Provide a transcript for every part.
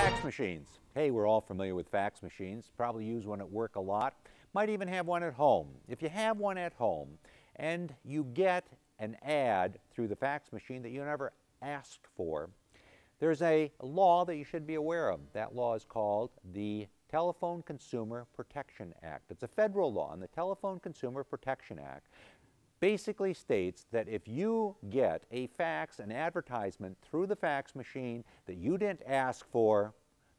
Fax machines. Hey, we're all familiar with fax machines. Probably use one at work a lot. Might even have one at home. If you have one at home and you get an ad through the fax machine that you never asked for, there's a law that you should be aware of. That law is called the Telephone Consumer Protection Act. It's a federal law, and the Telephone Consumer Protection Act basically states that if you get a fax, an advertisement through the fax machine that you didn't ask for,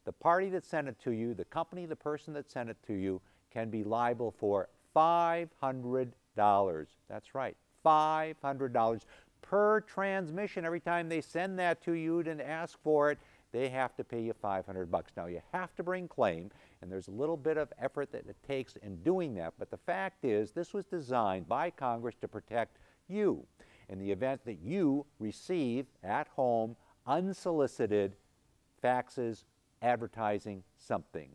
the party that sent it to you, the company, the person that sent it to you, can be liable for $500. That's right, $500 per transmission. Every time they send that to you, you didn't ask for it, they have to pay you $500. Now, you have to bring claim, and there's a little bit of effort that it takes in doing that, but the fact is this was designed by Congress to protect you in the event that you receive at home unsolicited faxes advertising something.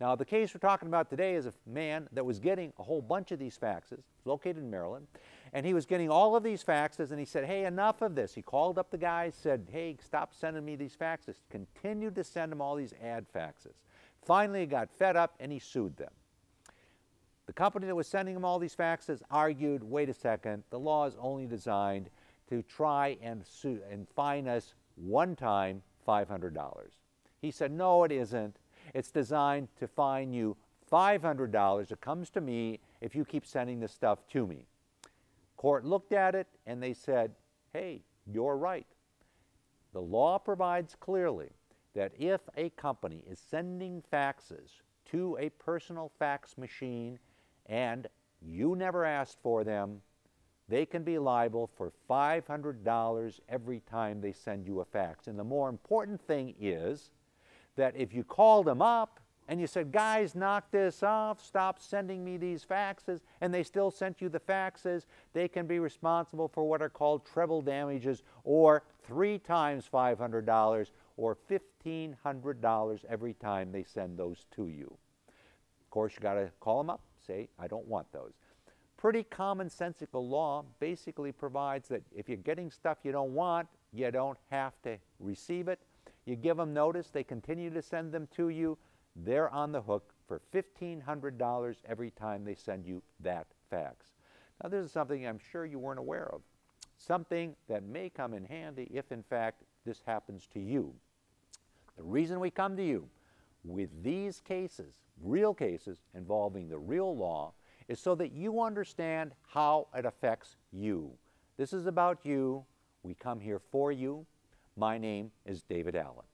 Now, the case we're talking about today is a man that was getting a whole bunch of these faxes, located in Maryland, and he was getting all of these faxes, and he said, hey, enough of this. He called up the guys, said, hey, stop sending me these faxes. Continued to send him all these ad faxes. Finally, he got fed up, and he sued them. The company that was sending him all these faxes argued, wait a second, the law is only designed to try and sue and fine us one time $500. He said, no, it isn't. It's designed to fine you $500. It comes to me if you keep sending this stuff to me. Court looked at it and they said, hey, you're right. The law provides clearly that if a company is sending faxes to a personal fax machine and you never asked for them, they can be liable for $500 every time they send you a fax. And the more important thing is that if you called them up and you said, guys, knock this off, stop sending me these faxes, and they still sent you the faxes, they can be responsible for what are called treble damages, or 3 times $500, or $1,500 every time they send those to you. Of course, you got to call them up, say, I don't want those. Pretty commonsensical law basically provides that if you're getting stuff you don't want, you don't have to receive it. You give them notice, they continue to send them to you, they're on the hook for $1,500 every time they send you that fax. Now, this is something I'm sure you weren't aware of, something that may come in handy if, in fact, this happens to you. The reason we come to you with these cases, real cases involving the real law, is so that you understand how it affects you. This is about you. We come here for you. My name is David Allen.